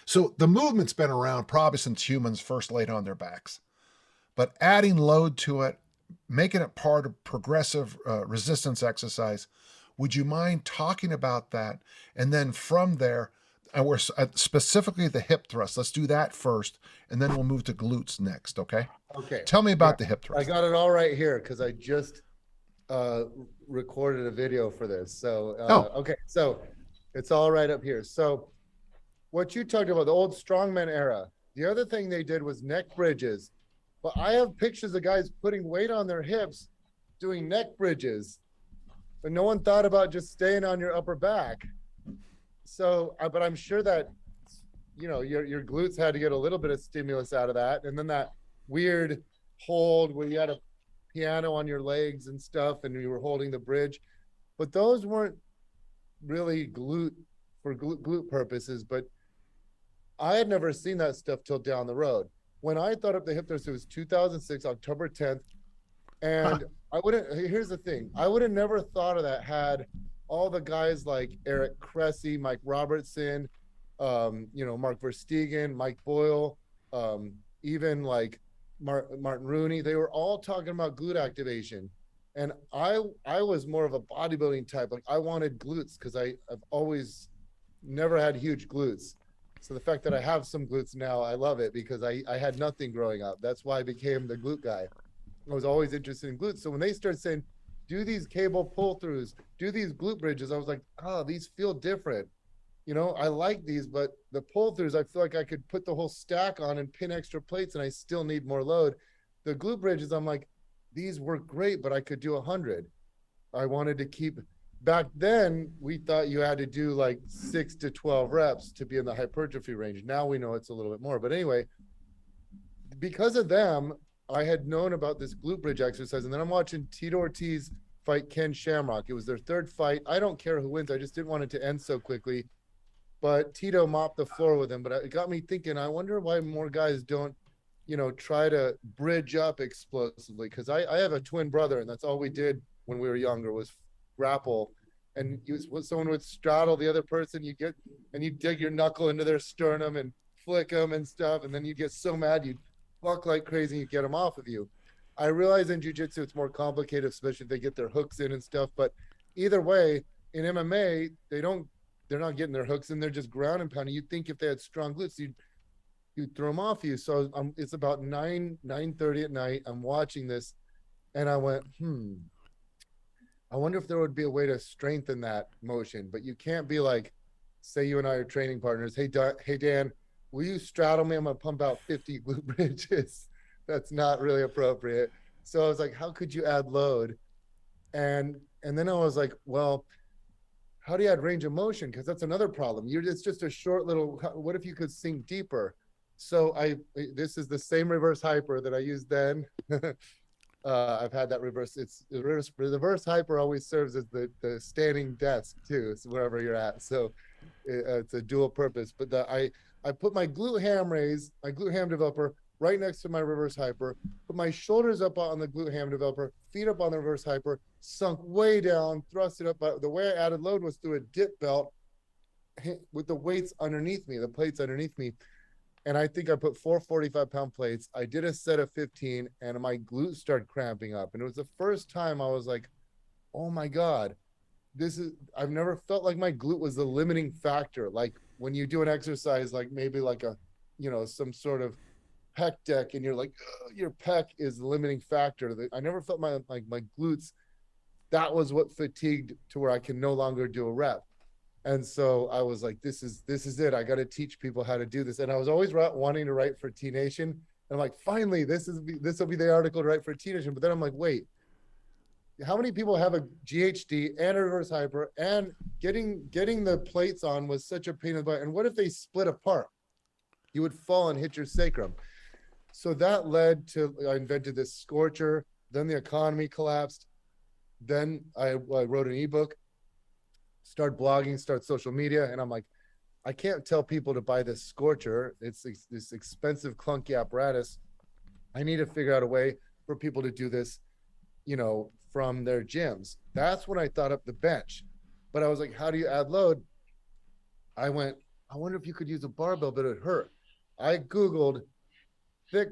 So the movement's been around probably since humans first laid on their backs, but adding load to it, making it part of progressive resistance exercise. Would you mind talking about that? And then from there, we're specifically the hip thrust. Let's do that first, and then we'll move to glutes next. Okay. Okay. Tell me Yeah, about the hip I thrust. got it all right here because I just recorded a video for this. So, Oh, okay. So it's all right up here. So what you talked about, the old strongman era, the other thing they did was neck bridges. But I have pictures of guys putting weight on their hips doing neck bridges, but no one thought about just staying on your upper back. So, but I'm sure that, your glutes had to get a little bit of stimulus out of that. And then that weird hold where you had a piano on your legs and stuff and you were holding the bridge. But those weren't really glute purposes. But I had never seen that stuff till down the road. When I thought up the hip thrust, it was 2006, October 10th. And here's the thing, I would have never thought of that had all the guys like Eric Cressy, Mike Robertson, Mark Verstegen, Mike Boyle, even like Martin Rooney, they were all talking about glute activation. And I was more of a bodybuilding type. Like I wanted glutes because I've always never had huge glutes. So the fact that I have some glutes now, I love it because I had nothing growing up. That's why I became the glute guy. I was always interested in glutes. So when they started saying, do these cable pull throughs, do these glute bridges, I was like, oh, these feel different. I like these, but the pull throughs, I feel like I could put the whole stack on and pin extra plates and I still need more load. The glute bridges, I'm like, these work great, but I could do 100. I wanted to keep, back then we thought you had to do like 6 to 12 reps to be in the hypertrophy range. Now we know it's a little bit more, but anyway, because of them, I had known about this glute bridge exercise. And then I'm watching Tito Ortiz fight Ken Shamrock. It was their third fight. I don't care who wins. I just didn't want it to end so quickly. But Tito mopped the floor with him. But it got me thinking, I wonder why more guys don't, try to bridge up explosively. Because I have a twin brother, and that's all we did when we were younger was grapple. And someone would straddle the other person, you dig your knuckle into their sternum and flick them and stuff. And then you get so mad, you buck like crazy, you get them off of you. I realize in jiu-jitsu it's more complicated, especially if they get their hooks in and stuff. But either way, in MMA, they're not getting their hooks in, they're just ground and pounding. You'd think if they had strong glutes, you'd throw them off you. So it's about 9:30 at night. I'm watching this and I went, I wonder if there would be a way to strengthen that motion. But you can't be like, say you and I are training partners. Hey, Dan, will you straddle me? I'm going to pump out 50 glute bridges. That's not really appropriate. So I was like, how could you add load? And then I was like, well, how do you add range of motion? Because that's another problem. It's just a short little, what if you could sink deeper? So this is the same reverse hyper that I used then. I've had that reverse. It's the reverse hyper always serves as the standing desk too, so wherever you're at. So it's a dual purpose. But I put my glute ham developer right next to my reverse hyper, put my shoulders up on the glute ham developer, feet up on the reverse hyper, sunk way down, thrust it up. But the way I added load was through a dip belt with the weights underneath me, the plates underneath me. And I think I put 4 45-pound plates. I did a set of 15 and my glutes started cramping up. And it was the first time I was like, oh my God, I've never felt like my glute was the limiting factor. Like when you do an exercise, like maybe like some sort of pec deck and you're like, your pec is the limiting factor. I never felt my glutes. That was what fatigued to where I can no longer do a rep. And so I was like, this is it. I got to teach people how to do this. And I was always wanting to write for T Nation. And I'm like, finally, this will be the article to write for T Nation. But then I'm like, wait, how many people have a GHD and a reverse hyper, and getting the plates on was such a pain in the butt. And what if they split apart? You would fall and hit your sacrum. So that led to, I invented this scorcher. Then the economy collapsed. Then I wrote an ebook, start blogging, start social media. And I'm like, I can't tell people to buy this scorcher. It's this expensive, clunky apparatus. I need to figure out a way for people to do this, from their gyms. That's when I thought up the bench. But I was like, how do you add load? I went, I wonder if you could use a barbell, but it hurt. I Googled thick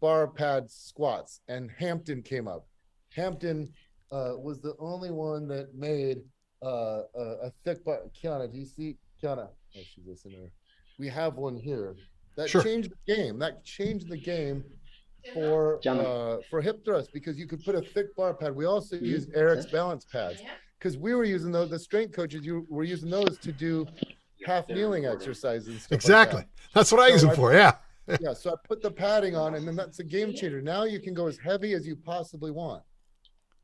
bar pad squats and Hampton came up. Hampton was the only one that made a thick bar. Kiana, do you see? Kiana, oh, she's listening. We have one here. That Sure. changed the game. That changed the game for hip thrust because you could put a thick bar pad. We also use Eric's balance pads because we were using those. The strength coaches were using those to do half kneeling exercises and stuff. Exactly. Like that. That's what I use them for. Yeah. Yeah. So I put the padding on, and then that's a game changer. Now you can go as heavy as you possibly want.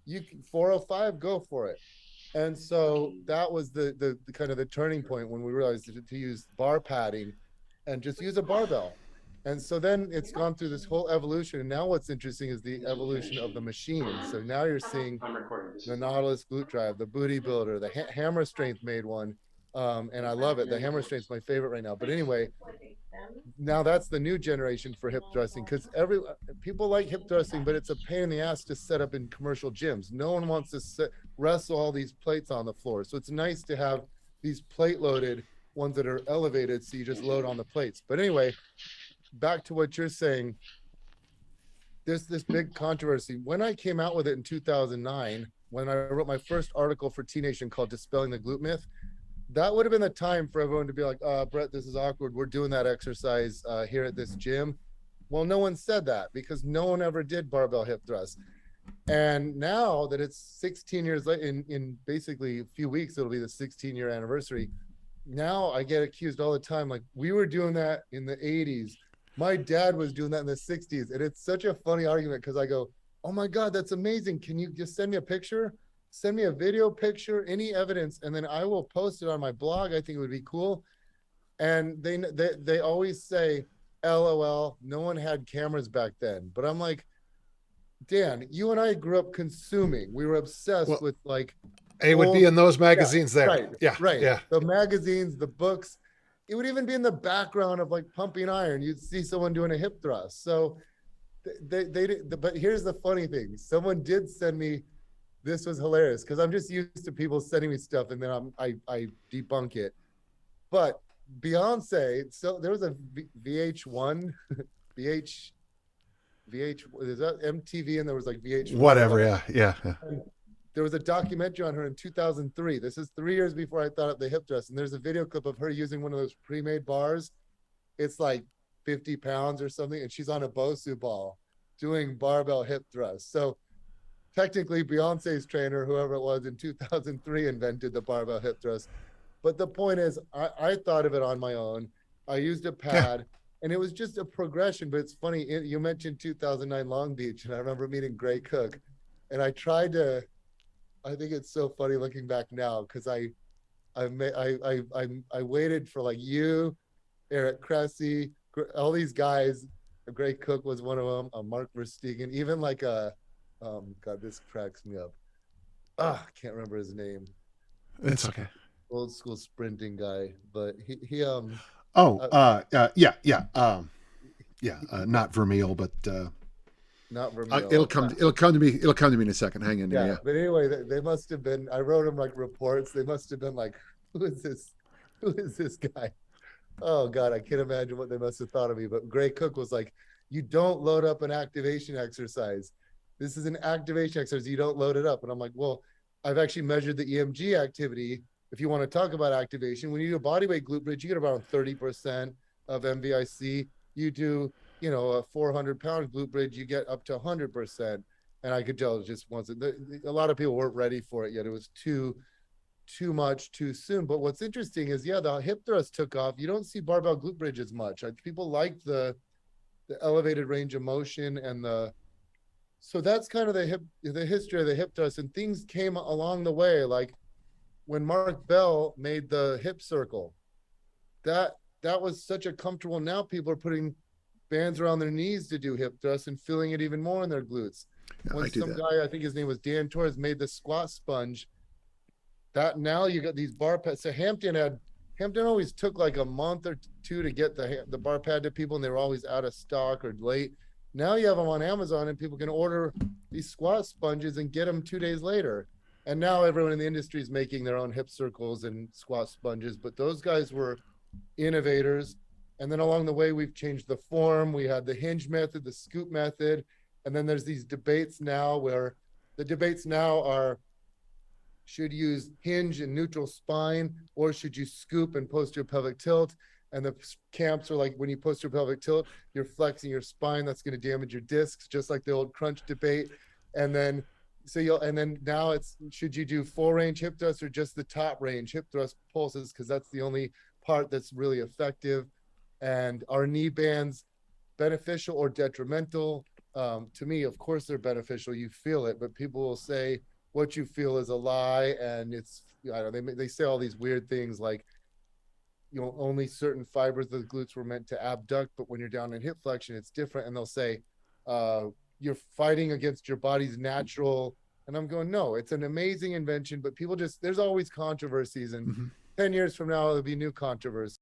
You can 405, go for it. And so that was the kind of the turning point when we realized to use bar padding and just use a barbell. And so then it's gone through this whole evolution. And now what's interesting is the evolution of the machine. So now you're seeing the Nautilus glute drive, the booty builder, the hammer strength made one. And I love it. The hammer strength's my favorite right now. But anyway, now that's the new generation for hip thrusting because people like hip thrusting, but it's a pain in the ass to set up in commercial gyms. No one wants to wrestle all these plates on the floor. So it's nice to have these plate loaded ones that are elevated. So you just load on the plates. But anyway, back to what you're saying, there's this big controversy. When I came out with it in 2009, when I wrote my first article for T Nation called Dispelling the Glute Myth, that would have been the time for everyone to be like, Bret, this is awkward. We're doing that exercise here at this gym. Well, no one said that because no one ever did barbell hip thrust. And now that it's 16 years late, in basically a few weeks, it'll be the 16-year anniversary. Now I get accused all the time, like we were doing that in the 80s. My dad was doing that in the 60s. And it's such a funny argument because I go, oh my God, that's amazing. Can you just send me a picture? Send me a video picture, any evidence, and then I will post it on my blog. I think it would be cool. And they always say, LOL, no one had cameras back then. But I'm like, Dan, you and I grew up consuming. We were obsessed with like. It would be in those magazines there. Right. Yeah. Right. Yeah. The magazines, the books. It would even be in the background of like pumping iron. You'd see someone doing a hip thrust. So but here's the funny thing. Someone did send me. This was hilarious because I'm just used to people sending me stuff and then I debunk it. But Beyonce, so there was a VH1, VH, is that MTV and there was like VH1. Whatever, yeah. There was a documentary on her in 2003. This is 3 years before I thought up the hip thrust. And there's a video clip of her using one of those pre-made bars. It's like 50 pounds or something. And she's on a Bosu ball doing barbell hip thrust. So technically Beyonce's trainer, whoever it was in 2003, invented the barbell hip thrust. But the point is, I thought of it on my own. I used a pad and it was just a progression. But it's funny, you mentioned 2009 Long Beach, and I remember meeting Gray Cook. And I tried to, I think it's so funny looking back now because I waited for like you, Eric Cressy, all these guys. Gray Cook was one of them, Mark Verstegen, even like God, this cracks me up. I can't remember his name. It's okay. Old school sprinting guy, but he not Vermeil, but not Vermeil. It'll come to me in a second. Hang in there. Yeah. But anyway, they must have been. I wrote them like reports. They must have been like, who is this guy? Oh God, I can't imagine what they must have thought of me. But Gray Cook was like, you don't load up an activation exercise. This is an activation exercise. You don't load it up. And I'm like, well, I've actually measured the EMG activity. If you want to talk about activation, when you do a bodyweight glute bridge, you get around 30% of MVIC. You do, a 400-pound glute bridge, you get up to 100%. And I could tell it just wasn't. A lot of people weren't ready for it yet. It was too much too soon. But what's interesting is, the hip thrust took off. You don't see barbell glute bridge as much. People like the elevated range of motion and so that's kind of the history of the hip thrust, and things came along the way. Like when Mark Bell made the hip circle, that was such a comfortable. Now people are putting bands around their knees to do hip thrusts and feeling it even more in their glutes. Yeah, when some guy, I think his name was Dan Torres, made the squat sponge, that now you got these bar pads. So Hampton always took like a month or two to get the bar pad to people, and they were always out of stock or late. Now you have them on Amazon and people can order these squat sponges and get them 2 days later. And now everyone in the industry is making their own hip circles and squat sponges. But those guys were innovators. And then along the way, we've changed the form. We had the hinge method, the scoop method. And then there's these debates now where the debates now are, should you use hinge and neutral spine, or should you scoop and posterior pelvic tilt? And the camps are like, when you posterior pelvic tilt, you're flexing your spine. That's going to damage your discs, just like the old crunch debate. And then, and then now it's, should you do full range hip thrust or just the top range hip thrust pulses? Because that's the only part that's really effective. And are knee bands beneficial or detrimental? To me, of course, they're beneficial. You feel it, but people will say what you feel is a lie. And it's, I don't know, they say all these weird things like, you know, only certain fibers of the glutes were meant to abduct, but when you're down in hip flexion, it's different. And they'll say, you're fighting against your body's natural. And I'm going, no, it's an amazing invention, but people just, there's always controversies. And 10 years from now, there'll be new controversies.